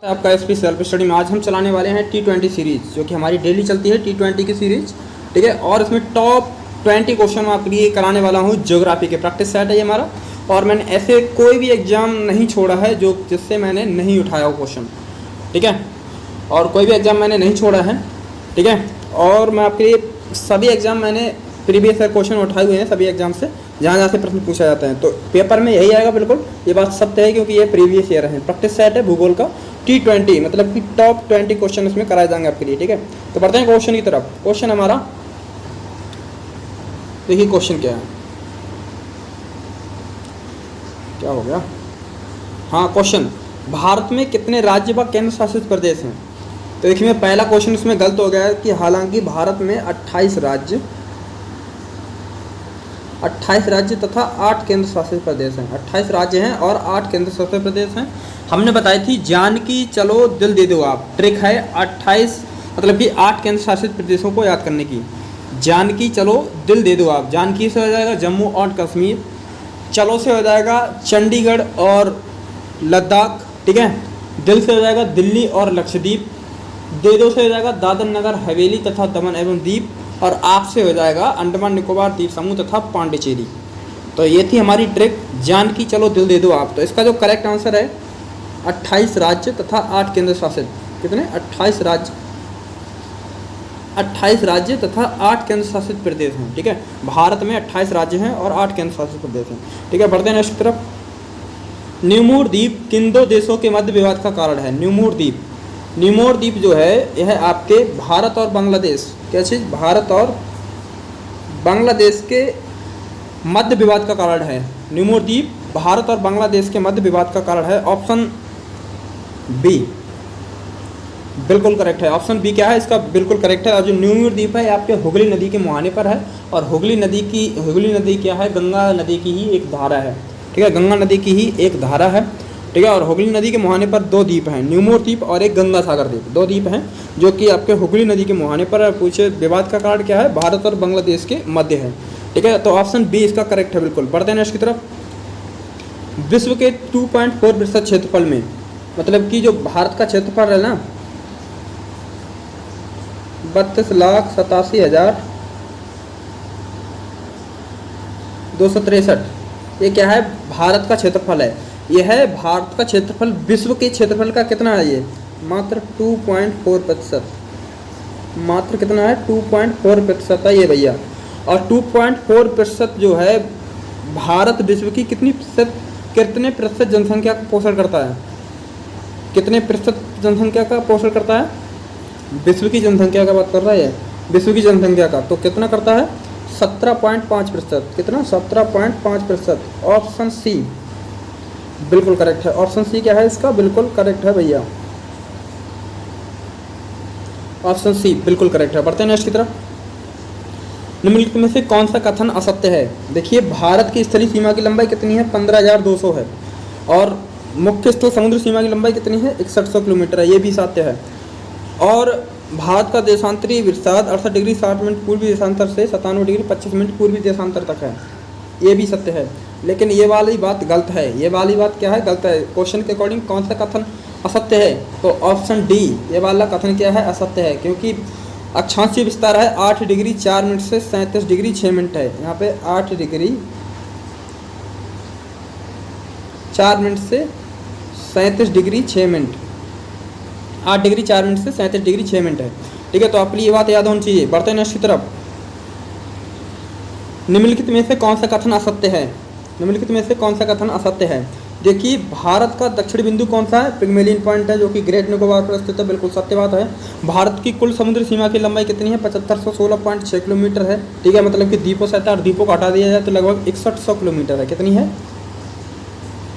आपका SP self study में आज हम चलाने वाले हैं T20 सीरीज़, जो कि हमारी डेली चलती है T20 की सीरीज़। ठीक है, और इसमें टॉप 20 क्वेश्चन मैं आपके लिए कराने वाला हूँ। ज्योग्राफी के प्रैक्टिस सेट है ये हमारा, और मैंने ऐसे कोई भी एग्ज़ाम नहीं छोड़ा है जो जिससे मैंने नहीं उठाया हो क्वेश्चन। ठीक है, और कोई भी एग्ज़ाम मैंने नहीं छोड़ा है। ठीक है, और मैं आपके लिए सभी एग्ज़ाम मैंने प्रीवियस ईयर क्वेश्चन उठाए हुए हैं सभी एग्जाम से, जहाँ से प्रश्न पूछा जाता है। तो पेपर में यही आएगा बिल्कुल, ये बात सत्य है, क्योंकि ये प्रीवियस ईयर है। प्रैक्टिस सेट है भूगोल का T20, मतलब कि टॉप 20 क्वेश्चन इसमें कराए जाएंगे आपके लिए। ठीक है, तो बढ़ते हैं क्वेश्चन की तरफ। क्वेश्चन हमारा देखिए, क्वेश्चन क्या है, क्या हो गया। हाँ, क्वेश्चन, भारत में कितने राज्य व केंद्र शासित प्रदेश हैं। तो देखिए, मैं पहला क्वेश्चन इसमें गलत हो गया है कि हालांकि भारत में 28 राज्य तथा 8 केंद्र शासित प्रदेश हैं। 28 राज्य हैं और 8 केंद्र शासित प्रदेश हैं। हमने बताई थी जानकी चलो दिल दे दो आप, ट्रिक है 28 मतलब कि 8 केंद्र शासित प्रदेशों को याद करने की। जानकी चलो दिल दे दो आप, जानकी से हो जाएगा जम्मू और कश्मीर, चलो से हो जाएगा चंडीगढ़ और लद्दाख। ठीक है, दिल से हो जाएगा दिल्ली और लक्षद्वीप, दे दो से हो जाएगा दादर नगर हवेली तथा दमन एवं दीप, और आप से हो जाएगा अंडमान निकोबार द्वीप समूह तथा पांडिचेरी। तो ये थी हमारी ट्रिक, जानकी चलो दिल दे दो आप। तो इसका जो करेक्ट आंसर है 28 राज्य तथा 8 केंद्र शासित, कितने 28 राज्य तथा 8 केंद्र शासित प्रदेश हैं। ठीक है, भारत में 28 राज्य हैं और 8 केंद्र शासित प्रदेश हैं। ठीक है, बढ़ते हैं नेक्स्ट तरफ। न्यूमोर द्वीप किन दो देशों के मध्य विवाद का कारण है। न्यूमोर द्वीप जो है यह आपके भारत और बांग्लादेश, क्या चीज़, भारत और बांग्लादेश के मध्य विवाद का कारण है। न्यूमोर द्वीप भारत और बांग्लादेश के मध्य विवाद का कारण है। ऑप्शन बी बिल्कुल करेक्ट है। ऑप्शन बी क्या है इसका, बिल्कुल करेक्ट है। और जो न्यूमोर द्वीप है आपके हुगली नदी के मुहाने पर है, और हुगली नदी क्या है, गंगा नदी की ही एक धारा है। ठीक है, गंगा नदी की ही एक धारा है। ठीक है, और हुगली नदी के मुहाने पर 2 द्वीप हैं, न्यूमोर द्वीप और एक गंगा सागर द्वीप। 2 द्वीप हैं जो कि आपके हुगली नदी के मुहाने पर। पूछे विवाद का कारण क्या है, भारत और बांग्लादेश के मध्य है। ठीक है, तो ऑप्शन बी इसका करेक्ट है बिल्कुल। बढ़ते हैं नेक्स्ट की तरफ। विश्व के 2.4% क्षेत्रफल में, मतलब कि जो भारत का क्षेत्रफल है ना 32,87,263, ये क्या है, भारत का क्षेत्रफल है। यह है भारत का क्षेत्रफल। विश्व के क्षेत्रफल का कितना है ये, मात्र 2.4%, मात्र कितना है 2.4% है ये भैया। और 2.4% जो है भारत विश्व की कितने प्रतिशत जनसंख्या का पोषण करता है, कितने प्रतिशत जनसंख्या का पोषण करता है, विश्व की जनसंख्या का बात कर रहा है, विश्व की जनसंख्या का, तो कितना करता है 17.5%। कितना, 17.5%। ऑप्शन सी बिल्कुल करेक्ट है। ऑप्शन सी क्या है इसका, बिल्कुल करेक्ट है भैया, ऑप्शन सी बिल्कुल करेक्ट है। बढ़ते हैं नेक्स्ट की तरफ। निम्नलिखित में से कौन सा कथन असत्य है। देखिए, भारत की स्थलीय सीमा की लंबाई कितनी है, 15,200 है, और मुख्य स्थल समुद्र सीमा की लंबाई कितनी है, 6100 किलोमीटर है, ये भी सत्य है। और भारत का देशांतरी विस्तार 68 डिग्री 60 मिनट पूर्वी देशांतर से 97 डिग्री 25 मिनट पूर्वी देशांतर तक है, ये भी सत्य है। लेकिन ये वाली बात गलत है। ये वाली बात क्या है, गलत है। क्वेश्चन के अकॉर्डिंग कौन सा कथन असत्य है, तो ऑप्शन डी ये वाला कथन क्या है, असत्य है। क्योंकि अक्षांशीय विस्तार है 8 डिग्री 4 मिनट से 37 डिग्री 6 मिनट है। यहाँ पे 8 डिग्री 4 मिनट से 37 डिग्री 6 मिनट, 8 डिग्री 4 मिनट से 37 डिग्री 6 मिनट है। ठीक है, तो आपके लिए ये बात याद होनी चाहिए। बढ़ते हैं नेक्स्ट की तरफ। निम्नलिखित में से कौन सा कथन असत्य है, निम्नलिखित में से कौन सा कथन असत्य है। देखिए, भारत का दक्षिणी बिंदु कौन सा है, पिग्मेलियन पॉइंट है, जो कि ग्रेट निकोबार पर स्थित है, बिल्कुल सत्य बात है। भारत की कुल समुद्र सीमा की लंबाई कितनी है, 7516.6 किलोमीटर है। ठीक है, मतलब कि द्वीपों से और द्वीपों को हटा दिया जाए तो लगभग 6100 किलोमीटर है। कितनी है,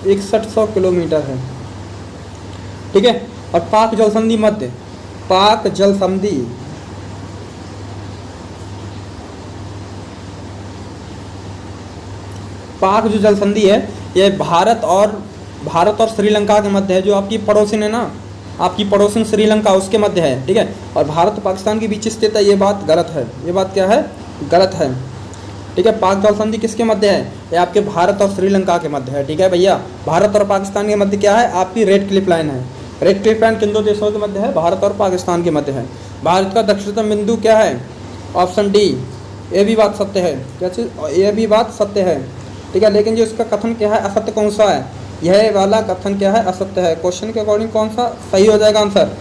6100 किलोमीटर है। ठीक है, और पाक जल संधि मध्य, पाक जल संधि पाक जो जल संधि है ये भारत और श्रीलंका के मध्य है। जो आपकी पड़ोसिन है ना, आपकी पड़ोसिन श्रीलंका, उसके मध्य है। ठीक है, और भारत और पाकिस्तान के बीच स्थित है, ये बात गलत है। ये बात क्या है, गलत है। ठीक है, पाक जल संधि किसके मध्य है, ये आपके भारत और श्रीलंका के मध्य है। ठीक है भैया, भारत और पाकिस्तान के मध्य क्या है, आपकी रेड क्लिफ लाइन है। रेक्टिव पॉइंट किन दो देशों के मध्य है? भारत और पाकिस्तान के मध्य है। भारत का दक्षिणतम बिंदु क्या है? Option D. ये भी बात सत्य है। क्या चीज़? ये भी बात सत्य है, ठीक है। लेकिन जो इसका कथन क्या है, असत्य कौन सा है? यह वाला कथन क्या है? असत्य है। क्वेश्चन के अकॉर्डिंग कौन सा सही हो जाएगा आंसर?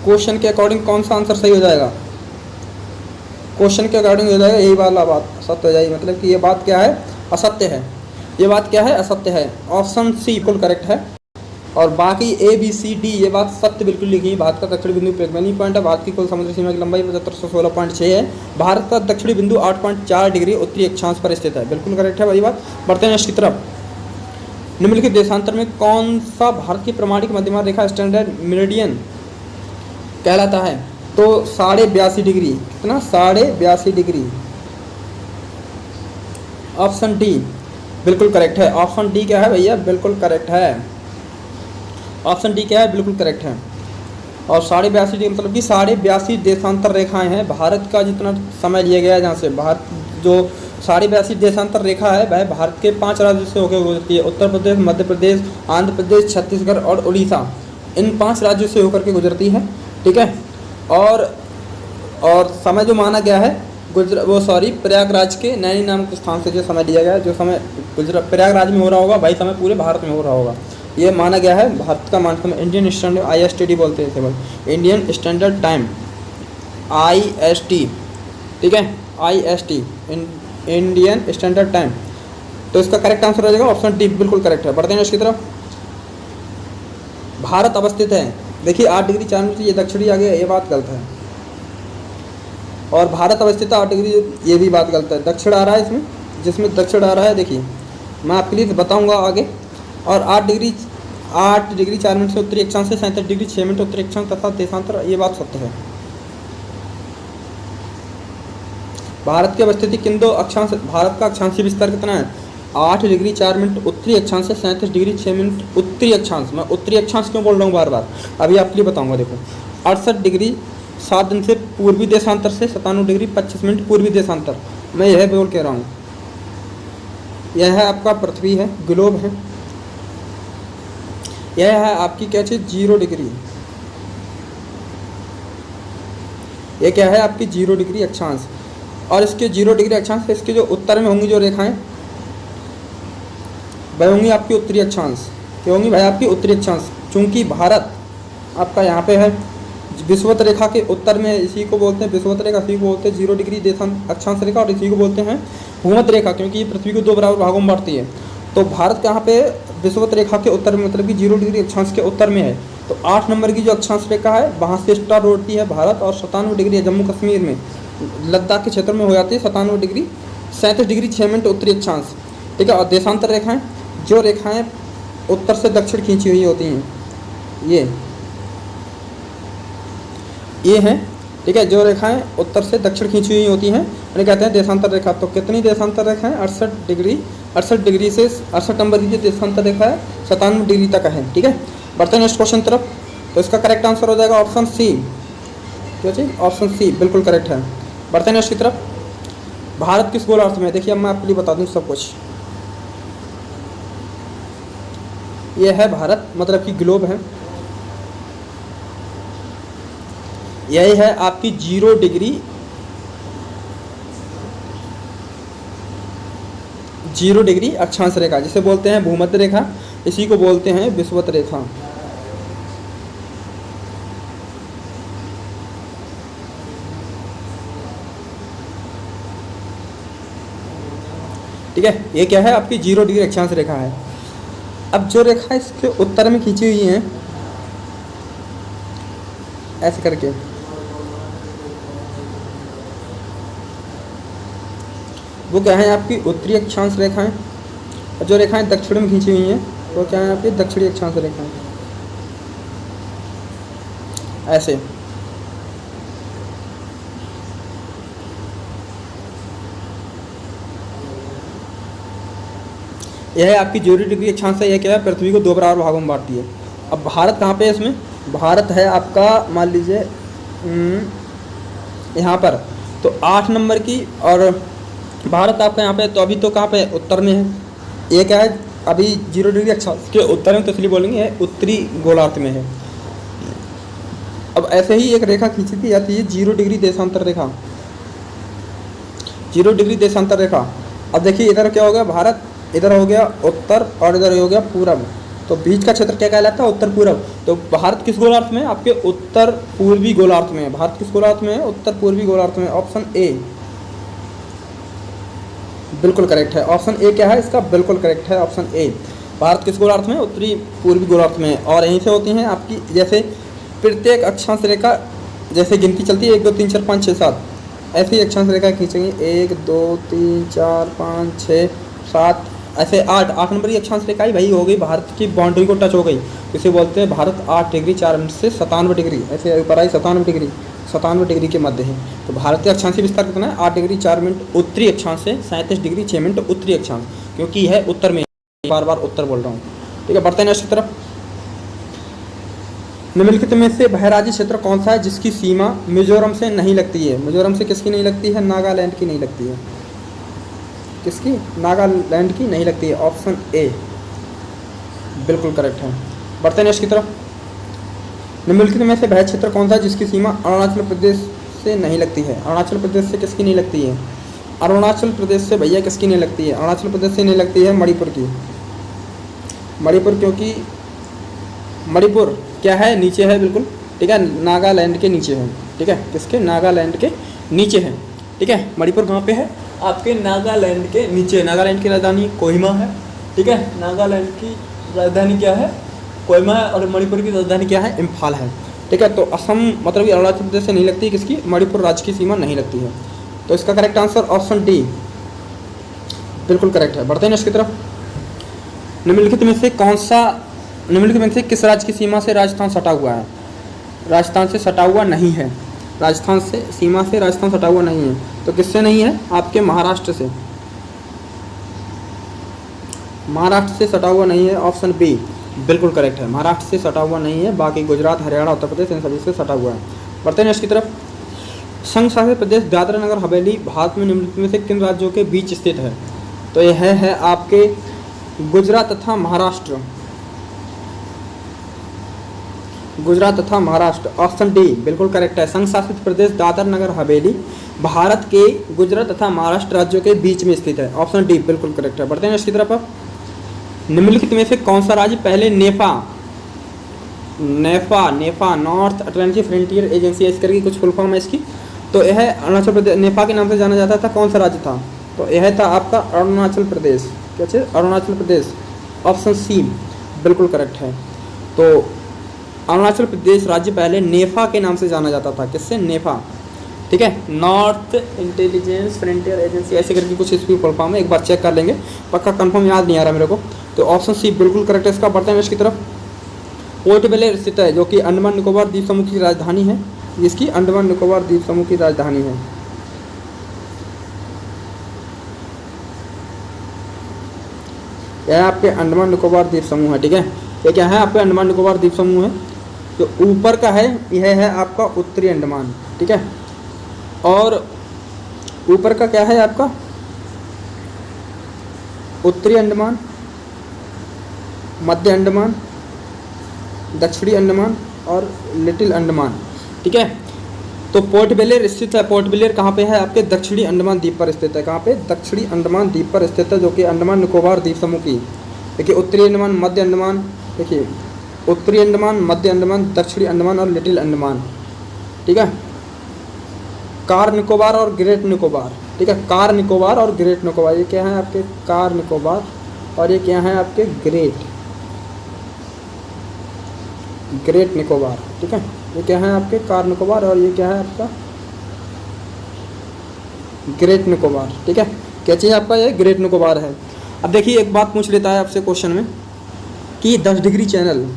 क्वेश्चन के अकॉर्डिंग कौन सा आंसर सही हो जाएगा? क्वेश्चन के अकॉर्डिंग हो जाएगा यही वाला बात सत्य हो जाएगी, मतलब कि ये बात क्या है? असत्य है। ये बात क्या है? असत्य है। ऑप्शन सी बिल्कुल करेक्ट है। और बाकी ए बी सी डी ये बात सत्य बिल्कुल लिखी है। भारत का दक्षिणी बिंदु प्रेगमनी पॉइंट है। भारत की कुल समुद्री सीमा की लंबाई 7516.6 है। भारत का दक्षिणी बिंदु 8.4 डिग्री उत्तरी अक्षांश पर स्थित है। बिल्कुल करेक्ट है भाई बात। बढ़ते हैं इसकी तरफ। निम्नलिखित देशांतर में कौन सा भारत की प्रमाणिक मध्यमा रेखा स्टैंडर्ड मेरिडियन कहलाता है? तो 82.5 डिग्री। कितना? 82.5 डिग्री। ऑप्शन डी बिल्कुल करेक्ट है। ऑप्शन डी क्या है भैया? बिल्कुल करेक्ट है। ऑप्शन डी क्या है? बिल्कुल करेक्ट है। और 82.5 डिग्री मतलब कि 82.5 देशांतर रेखाएं हैं। भारत का जितना समय लिया गया है जहाँ से भारत जो 82.5 देशांतर रेखा है वह भारत के 5 राज्यों से होकर गुजरती है। उत्तर प्रदेश, मध्य प्रदेश, आंध्र प्रदेश, छत्तीसगढ़ और उड़ीसा, इन 5 राज्यों से होकर के गुजरती है, ठीक है। और समय जो माना गया है प्रयागराज के नैनी नामक स्थान से जो समय लिया गया है, जो समय प्रयागराज में हो रहा होगा वही समय पूरे भारत में हो रहा होगा, ये माना गया है। भारत का मान समय इंडियन स्टैंडर्ड ISTD बोलते हैं भाई, इंडियन स्टैंडर्ड टाइम IST, ठीक है, IST इंडियन स्टैंडर्ड टाइम। तो इसका करेक्ट आंसर हो जाएगा ऑप्शन डी, बिल्कुल करेक्ट है। बढ़ते हैं इसकी तरफ। भारत अवस्थित है, देखिए 8 डिग्री 4 मिनट, ये दक्षिणी आ गया, ये बात गलत है। और भारत अवस्थित है 8 डिग्री, ये भी बात गलत है। दक्षिण आ रहा है इसमें, जिसमें दक्षिण आ रहा है, देखिए मैं आपके लिए बताऊंगा आगे। और 8 डिग्री 4 मिनट से उत्तरी अक्षांश से 37 डिग्री 6 मिनट उत्तरी अक्षांश तथा देशांतर, ये बात सत्य है। भारत की अवस्थिति किन दो अक्षांश? भारत का अक्षांशीय विस्तार कितना है? 8 डिग्री 4 मिनट उत्तरी अक्षांश से 37 डिग्री 6 मिनट उत्तरी अक्षांश। मैं उत्तरी अक्षांश क्यों बोल रहा हूँ बार बार, अभी आपके लिए बताऊंगा। देखो 68 डिग्री 7 दिन से पूर्वी देशांतर से 97 डिग्री 25 मिनट पूर्वी देशांतर, मैं यह बोल कह रहा हूँ। यह है आपका पृथ्वी है, ग्लोब है। यह है आपकी क्या चीज़? 0 डिग्री। ये क्या है? आपकी 0 डिग्री अक्षांश। और इसके 0 डिग्री अक्षांश से इसके जो उत्तर में होंगी जो रेखाएं, वह होंगी आपकी उत्तरी अक्षांश। क्या होंगी भाई? आपकी उत्तरी अक्षांश। चूंकि भारत आपका यहाँ पे है विषुवत रेखा के उत्तर में, इसी को बोलते हैं विषुवत रेखा, इसी को बोलते हैं 0 डिग्री देशांत अक्षांश रेखा, और इसी को बोलते हैं भूमध्य रेखा, क्योंकि ये पृथ्वी को 2 बराबर भागों में बांटती है। तो भारत यहाँ पे विषुवत रेखा के उत्तर में, मतलब कि 0 डिग्री अक्षांश के उत्तर में है। तो 8 नंबर की जो अक्षांश रेखा है वहाँ से स्टार्ट होती है भारत, और 97 डिग्री है जम्मू कश्मीर में, लद्दाख के क्षेत्र में हो जाती है 97 डिग्री 37 डिग्री 6 मिनट उत्तरी अक्षांश, ठीक है। और देशांतर रेखाएं, जो रेखाएं उत्तर से दक्षिण खींची हुई होती हैं, ये हैं, ठीक है। जो रेखाएं उत्तर से दक्षिण खींची हुई होती हैं उन्हें कहते हैं देशांतर रेखा। तो कितनी देशांतर रेखा है? 68 डिग्री से 68 नंबर की जो देशांतर रेखा है 97 डिग्री तक है, ठीक है। बढ़ते हैं नेक्स्ट क्वेश्चन तरफ। तो इसका करेक्ट आंसर हो जाएगा ऑप्शन सी। क्या चीज़? ऑप्शन सी बिल्कुल करेक्ट है। बढ़ते हैं नेक्स्ट की तरफ। भारत किस गोलार्ध में? देखिए अब मैं आपके लिए बता दूँ सब कुछ। ये है भारत, मतलब कि ग्लोब है। यही है आपकी 0 डिग्री अक्षांश रेखा, जिसे बोलते हैं भूमध्य रेखा, इसी को बोलते हैं विषुवत रेखा। ठीक है, ये क्या है? आपकी 0 डिग्री अक्षांश रेखा है। अब जो रेखा इसके उत्तर में खींची हुई है ऐसे करके, वो क्या है? आपकी उत्तरी अक्षांश रेखाएं। और जो रेखाएं दक्षिण में खींची हुई हैं वो क्या है? आपकी दक्षिणी अक्षांश रेखाएं। ऐसे यह है आपकी 0 डिग्री अक्षांश है। यह क्या है? पृथ्वी को 2 बराबर भागों में बांटती है। अब भारत कहाँ पे है इसमें? भारत है आपका, मान लीजिए यहाँ पर, तो 8 नंबर की, और भारत आपका यहाँ पे, तो अभी तो कहाँ पे? उत्तर में है। ये क्या है? अभी 0 डिग्री अक्षांश के उत्तर में, तो इसलिए बोलेंगे यह उत्तरी गोलार्ध में है। अब ऐसे ही एक रेखा खींची थी जाती है 0 डिग्री देशांतर रेखा, 0 डिग्री देशांतर रेखा। अब देखिए इधर क्या हो गया भारत, इधर हो गया उत्तर और इधर हो गया पूरब, तो बीच का क्षेत्र क्या कहलाता है, उत्तर पूरब। तो भारत किस गोलार्ध में है, आपके उत्तर पूर्वी गोलार्ध में है। भारत किस गोलार्ध में है, उत्तर पूर्वी गोलार्ध में। ऑप्शन ए बिल्कुल करेक्ट है। ऑप्शन ए क्या है इसका, बिल्कुल करेक्ट है ऑप्शन ए। भारत किस गोलार्ध में, उत्तरी पूर्वी गोलार्ध में। और यहीं से होती हैं आपकी जैसे प्रत्येक अक्षांश रेखा, जैसे गिनती चलती है 1 2 3 4 5 6 7, ऐसे ही अक्षांश रेखा खींचेंगे 1 2 3 4 5 6 7, ऐसे 8 नंबर की अक्षांश रेखा ही भाई हो गई, भारत की बाउंड्री को टच हो गई। इसे बोलते हैं भारत 8 डिग्री 4 मिनट से 97 डिग्री, ऐसे ऊपर आई 97 डिग्री के मध्य है। तो भारत का अक्षांशीय विस्तार कितना है, 8 डिग्री 4 मिनट उत्तरी अक्षांश से 37 डिग्री 6 मिनट उत्तरी अक्षांश, क्योंकि यह उत्तर में, बार बार उत्तर बोल रहा हूँ। ठीक है, बढ़ते हैं नेक्स्ट की तरफ। निम्नलिखित में से बहराजी क्षेत्र कौन सा है जिसकी सीमा मिजोरम से नहीं लगती है। मिजोरम से किसकी नहीं लगती है, नागालैंड की नहीं लगती है। किसकी, नागालैंड की नहीं लगती है। ऑप्शन ए बिल्कुल करेक्ट है। बढ़ते हैं नेक्स्ट की तरफ। निम्नलिखित में से वह क्षेत्र कौन सा है जिसकी सीमा अरुणाचल प्रदेश से नहीं लगती है। अरुणाचल प्रदेश से किसकी नहीं लगती है, अरुणाचल प्रदेश से भैया किसकी नहीं लगती है, अरुणाचल प्रदेश से नहीं लगती है मणिपुर की। मणिपुर, क्योंकि मणिपुर क्या है, नीचे है बिल्कुल। ठीक है, नागालैंड के नीचे है। ठीक है, किसके, नागालैंड के नीचे है। ठीक है, मणिपुर कहाँ पे है, आपके नागालैंड के नीचे। नागालैंड की राजधानी कोहिमा है। ठीक है, नागालैंड की राजधानी क्या है, कोहिमा है, और मणिपुर की राजधानी क्या है, इम्फाल है। ठीक है, तो असम मतलब कि अरुणाचल प्रदेश से नहीं लगती है किसकी, मणिपुर राज्य की सीमा नहीं लगती है। तो इसका करेक्ट आंसर ऑप्शन डी बिल्कुल करेक्ट है। बढ़ते हैं इसकी तरफ। निम्नलिखित में से कौन सा, निम्नलिखित में से किस राज्य की सीमा से राजस्थान सटा हुआ है। राजस्थान से सटा हुआ नहीं है, राजस्थान से सीमा से राजस्थान सटा हुआ नहीं है। तो किससे नहीं है, आपके महाराष्ट्र से, महाराष्ट्र से सटा हुआ नहीं है। ऑप्शन बी बिल्कुल करेक्ट है, महाराष्ट्र से सटा हुआ नहीं है, बाकी गुजरात, हरियाणा, उत्तर प्रदेश इन सभी से सटा हुआ है। बढ़ते हैं इसकी तरफ। संघ शासित प्रदेश दादरा नगर हवेली भारत में निम्नलिखित में से किन राज्यों के बीच स्थित है। तो यह है आपके गुजरात तथा महाराष्ट्र, गुजरात तथा महाराष्ट्र। ऑप्शन डी बिल्कुल करेक्ट है। संघ शासित प्रदेश दादर नगर हवेली भारत के गुजरात तथा महाराष्ट्र राज्यों के बीच में स्थित है। ऑप्शन डी बिल्कुल करेक्ट है। बढ़ते हैं इसकी तरफ। अब निम्नलिखित में से कौन सा राज्य पहले नेफा नॉर्थ अटलांटिक फ्रंटियर एजेंसी इस करके कुछ फुल फॉर्म है इसकी। तो यह अरुणाचल प्रदेश, नेपा के नाम से जाना जाता था। कौन सा राज्य था, तो यह था आपका अरुणाचल प्रदेश। क्या चीज़, अरुणाचल प्रदेश। ऑप्शन सी बिल्कुल करेक्ट है। तो अरुणाचल प्रदेश राज्य पहले नेफा के नाम से जाना जाता था। किससे, नेफा। ठीक है, नॉर्थ इंटेलिजेंस फ्रंटियर एजेंसी ऐसे करके कुछ इसकी फुल फॉर्म है, एक बार चेक कर लेंगे, पक्का कंफर्म याद नहीं आ रहा मेरे को। तो ऑप्शन सी बिल्कुल करेक्ट है इसका। बढ़ते हैं इसकी तरफ। पोर्ट ब्लेयर स्थित है जो कि अंडमान निकोबार द्वीप समूह की राजधानी है। इसकी अंडमान निकोबार द्वीप समूह की राजधानी है। यह आपके अंडमान निकोबार द्वीप समूह है। ठीक है, ये क्या है, आपके अंडमान निकोबार द्वीप समूह है। जो ऊपर का है यह है आपका उत्तरी अंडमान। ठीक है, और ऊपर का क्या है आपका उत्तरी अंडमान, मध्य अंडमान, दक्षिणी अंडमान और लिटिल अंडमान। ठीक है, तो पोर्ट ब्लेयर स्थित है। पोर्ट ब्लेयर कहाँ पे है, आपके दक्षिणी अंडमान द्वीप पर स्थित है। कहाँ पे, दक्षिणी अंडमान द्वीप पर स्थित है, जो कि अंडमान निकोबार द्वीप समूह की। देखिए उत्तरी अंडमान, मध्य अंडमान, देखिए उत्तरी अंडमान, मध्य अंडमान, दक्षिणी अंडमान और लिटिल अंडमान। ठीक है, कार निकोबार और ग्रेट निकोबार। ठीक है, कार निकोबार और ग्रेट निकोबार, ये क्या है आपके कार निकोबार और ये क्या है आपके ग्रेट निकोबार। ठीक है, ये क्या है आपके कार निकोबार और ये क्या है आपका ग्रेट निकोबार। ठीक है, क्या चीज़ आपका ये ग्रेट निकोबार है। अब देखिए एक बात पूछ लेता है आपसे क्वेश्चन में कि 10 डिग्री चैनल,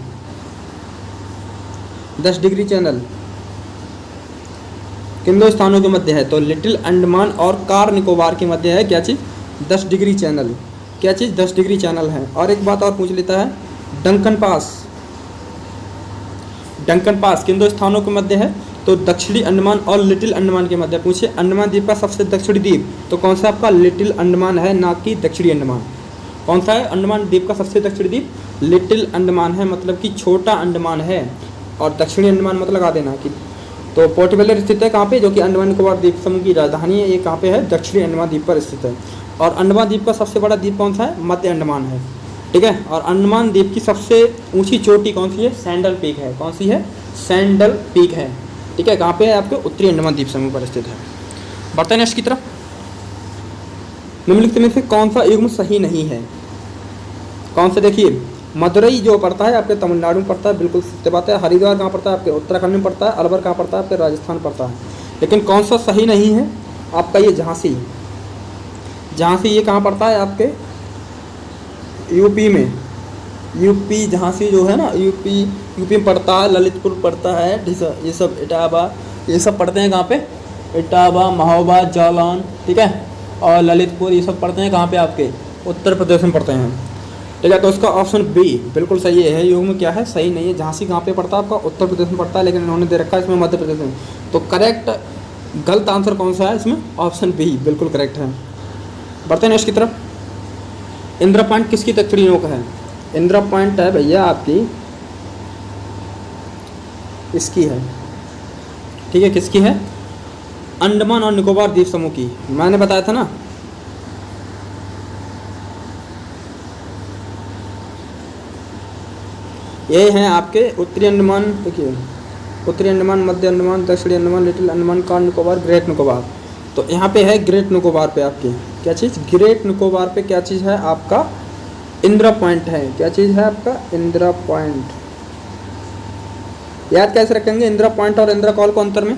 10 डिग्री चैनल किन दो स्थानों के मध्य है। तो लिटिल अंडमान और कार निकोबार के मध्य है क्या चीज़, 10 डिग्री चैनल। क्या चीज़, 10 डिग्री चैनल है। और एक बात और पूछ लेता है, डंकन पास, डंकन पास किन दो स्थानों के मध्य है। तो दक्षिणी अंडमान और लिटिल अंडमान के मध्य। पूछे अंडमान द्वीप का सबसे दक्षिणी द्वीप, तो कौन सा आपका लिटिल अंडमान है, ना कि दक्षिणी अंडमान। कौन सा है अंडमान द्वीप का सबसे दक्षिणी द्वीप? लिटिल अंडमान है, मतलब कि छोटा अंडमान है, और दक्षिणी अंडमान मतलब लगा देना कि तो पोर्ट ब्लेयर स्थित है कहाँ पे, जो कि अंडमान निकोबार द्वीप समूह की राजधानी है, ये कहाँ पे है? दक्षिणी अंडमान द्वीप पर स्थित है। और अंडमान द्वीप का सबसे बड़ा द्वीप कौन सा है? मध्य अंडमान है, ठीक है। और अंडमान द्वीप की सबसे ऊंची चोटी कौन सी है? सैंडल पीक है। कौन सी है? सैंडल पीक है, ठीक है। कहाँ पे है? आपके उत्तरी अंडमान द्वीप समूह पर स्थित है। बढ़ते हैं नेक्स्ट की तरफ। निम्नलिखित में से कौन सा युग्म सही नहीं है? कौन से? देखिए, मदुरई जो पड़ता है आपके तमिलनाडु में पड़ता है, बिल्कुल सत्य बात है। हरिद्वार कहाँ पड़ता है? आपके उत्तराखंड में पड़ता है। अलवर कहाँ पड़ता है? आपके राजस्थान पड़ता है। लेकिन कौन सा सही नहीं है? आपका ये झांसी। झांसी ये कहाँ पड़ता है? आपके यूपी में। यूपी झांसी जो है ना, यूपी में पड़ता है। ललितपुर पड़ता है, ये सब इटावा, ये सब पड़ते हैं कहाँ पे? इटावा, महोबा, जालौन, ठीक है, और ललितपुर, ये सब पड़ते हैं कहाँ पे? आपके उत्तर प्रदेश में पड़ते हैं, ठीक है। तो इसका ऑप्शन बी बिल्कुल सही है। युग्म क्या है? सही नहीं है। झांसी कहाँ पे पड़ता है? आपका उत्तर प्रदेश में पड़ता है, लेकिन इन्होंने दे रखा है इसमें मध्य प्रदेश में। तो करेक्ट गलत आंसर कौन सा है इसमें? ऑप्शन बी बिल्कुल करेक्ट है। बढ़ते हैं नेक्स्ट की तरफ। इंदिरा पॉइंट किसकी दक्षिणी नोक है? इंदिरा पॉइंट है भैया आपकी, इसकी है, ठीक है। किसकी है? अंडमान और निकोबार द्वीप समूह की। मैंने बताया था ना, ये हैं आपके उत्तरी अंडमान। देखिए, उत्तरी अंडमान, मध्य अंडमान, दक्षिणी Andaman, little Andaman, car Nicobar, great Nicobar. तो यहाँ पे है ग्रेट निकोबार पे आपकी क्या चीज़? ग्रेट निकोबार पे क्या चीज़ है? आपका इंदिरा पॉइंट है। क्या चीज़ है? आपका इंदिरा पॉइंट। याद कैसे रखेंगे इंदिरा पॉइंट और इंदिरा कॉल को अंतर में?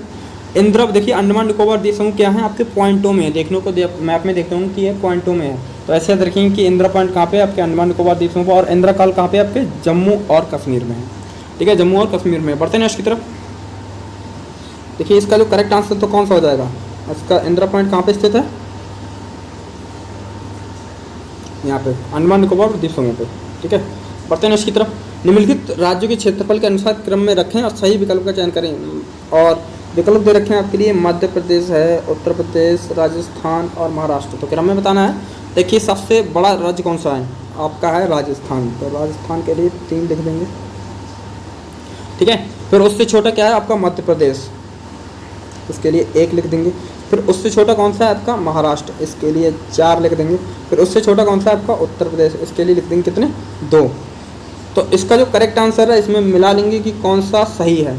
इंदिरा, देखिए, अंडमान निकोबार द्वीप समूह क्या है? आपके पॉइंटों में है। देखने को मैप में देखते हूँ कि ये पॉइंटों में है। तो ऐसे याद रखेंगे कि इंदिरा पॉइंट कहाँ पे? आपके अंडमान निकोबार द्वीप समूह, और इंदिरा कॉल कहाँ पे? आपके जम्मू और कश्मीर में है, ठीक है, जम्मू और कश्मीर में। बढ़ते हैं नेक्स्ट की तरफ। देखिए, इसका जो करेक्ट आंसर तो कौन सा हो जाएगा? इसका इंदिरा पॉइंट कहाँ पे स्थित है? यहाँ पे अंडमान निकोबार द्वीप समूह पे, ठीक है। बढ़ते हैं नेक्स्ट की तरफ। निम्नलिखित राज्यों के क्षेत्रफल के अनुसार क्रम में रखें और सही विकल्प का चयन करें। और विकल्प दे रखे हैं आपके लिए, मध्य प्रदेश है, उत्तर प्रदेश, राजस्थान और महाराष्ट्र। तो क्रम में बताना है। देखिए, सबसे बड़ा राज्य कौन सा है? आपका है राजस्थान। तो राजस्थान के लिए 3 लिख देंगे, ठीक है। फिर उससे छोटा क्या है? आपका मध्य प्रदेश, उसके लिए 1 लिख देंगे। फिर उससे छोटा कौन सा है? आपका महाराष्ट्र, इसके लिए 4 लिख देंगे। फिर उससे छोटा कौन सा है? आपका उत्तर प्रदेश, इसके लिए लिख देंगे कितने? 2। तो इसका जो करेक्ट आंसर है, इसमें मिला लेंगे कि कौन सा सही है।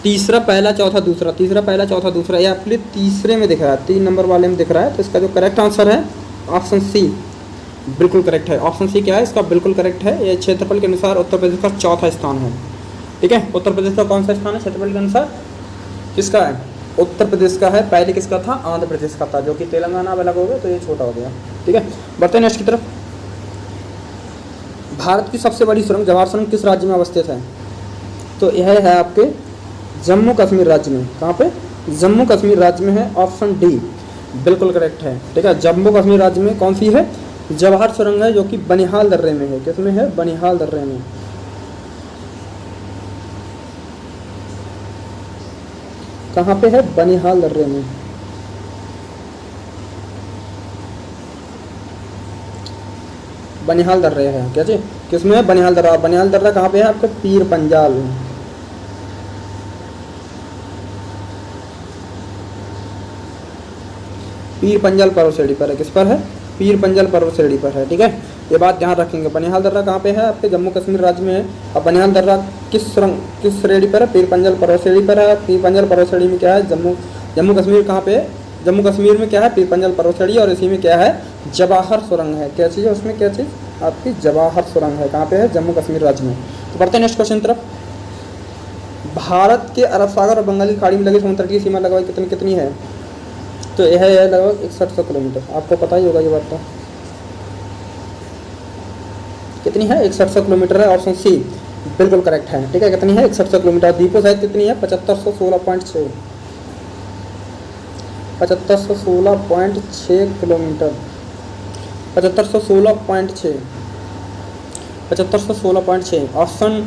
तीसरा, पहला, चौथा, दूसरा, तीसरा, पहला, चौथा, दूसरा, ये आपके लिए तीसरे में दिख रहा है, 3 नंबर वाले में दिख रहा है। तो इसका जो करेक्ट आंसर है ऑप्शन सी बिल्कुल करेक्ट है। ऑप्शन सी क्या है? इसका बिल्कुल करेक्ट है। ये क्षेत्रफल के अनुसार उत्तर प्रदेश का चौथा स्थान है, ठीक है। उत्तर प्रदेश का कौन सा स्थान है क्षेत्रफल के अनुसार? किसका है? उत्तर प्रदेश का है। पहले किसका था? आंध्र प्रदेश का था, जो कि तेलंगाना अब अलग हो गया, तो ये छोटा हो गया, ठीक है। बढ़ते हैं नेक्स्ट की तरफ। भारत की सबसे बड़ी सुरंग जवाहर सुरंग किस राज्य में अवस्थित है? तो यह है आपके जम्मू कश्मीर राज्य में। कहाँ पे? जम्मू कश्मीर राज्य में है। ऑप्शन डी बिल्कुल करेक्ट है, ठीक है। जम्मू कश्मीर राज्य में कौन सी है? जवाहर सुरंग है, जो कि बनिहाल दर्रे में है। किसमें है? बनिहाल दर्रे में। कहाँ पे है? बनिहाल दर्रे में। बनिहाल दर्रे है, क्या जी? किसमें है? बनिहाल दर्रा। बनिहाल दर्रा कहाँ पे है? आपका पीर पंजाल में। पीर पंजाल पर्वतश्रेणी पर है। किस पर है? पीर पंजाल पर्वतश्रेणी पर है, ठीक है। ये बात ध्यान रखेंगे। बनिहाल दर्रा कहाँ पे है? आपके जम्मू कश्मीर राज्य में है। और बनिहाल दर्रा किस श्रेणी पर है? पीर पंजाल पर्वतश्रेणी पर है। पीर पंजाल पर्वतश्रेणी में क्या है? जम्मू कश्मीर कहाँ पे है? जम्मू कश्मीर में क्या है? पीर पंजाल पर्वतश्रेणी, और इसी में क्या है? जवाहर सुरंग है। क्या चीज़ है उसमें? क्या चीज़? आपकी जवाहर सुरंग है। कहाँ पे है? जम्मू कश्मीर राज्य में। तो बढ़ते हैं नेक्स्ट क्वेश्चन तरफ। भारत के अरब सागर और बंगाल की खाड़ी में लगे समुद्र की सीमा लगभग कितनी है? तो यह है लगभग 6100 किलोमीटर। आपको पता ही होगा ये बात तो। कितनी है? 6100 किलोमीटर है। ऑप्शन सी बिल्कुल करेक्ट है, ठीक है। कितनी है? 6100 किलोमीटर। द्वीपों सहित कितनी है? 7516.6 7516.6 किलोमीटर। 7516.6 ऑप्शन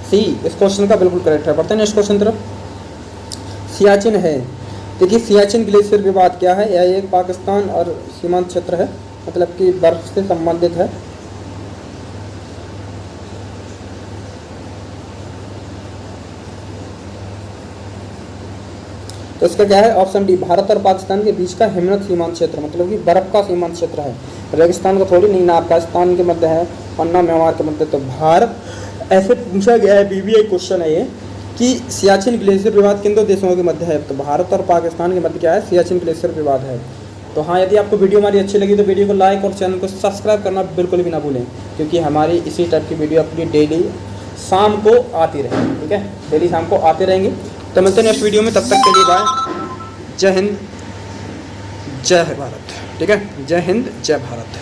सी इस क्वेश्चन का बिल्कुल करेक्ट है। बढ़ते हैं नेक्स्ट क्वेश्चन तरफ। सियाचिन है। देखिए, सियाचिन ग्लेशियर विवाद क्या है? यह एक पाकिस्तान और सीमांत क्षेत्र है, मतलब कि बर्फ से संबंधित है। तो इसका क्या है, ऑप्शन डी, भारत और पाकिस्तान के बीच का हिमनद सीमांत क्षेत्र, मतलब कि बर्फ का सीमांत क्षेत्र है, रेगिस्तान का थोड़ी नहीं ना, अफगानिस्तान के मध्य है और ना म्यांमार के मध्य। तो भारत, ऐसे पूछा गया है, बीबीआई क्वेश्चन है ये, कि सियाचिन ग्लेशियर विवाद किन दो देशों के मध्य है, तो भारत और पाकिस्तान के मध्य क्या है, सियाचिन ग्लेशियर विवाद है। तो हाँ, यदि आपको वीडियो हमारी अच्छी लगी तो वीडियो को लाइक और चैनल को सब्सक्राइब करना बिल्कुल भी ना भूलें, क्योंकि हमारी इसी टाइप की वीडियो अपनी डेली शाम को आती रहेगी, ठीक है, डेली शाम को आते रहेंगे। तो मिलते हैं नेक्स्ट वीडियो में, तब तक के लिए बाय, जय हिंद जय भारत, ठीक है, जय हिंद जय भारत।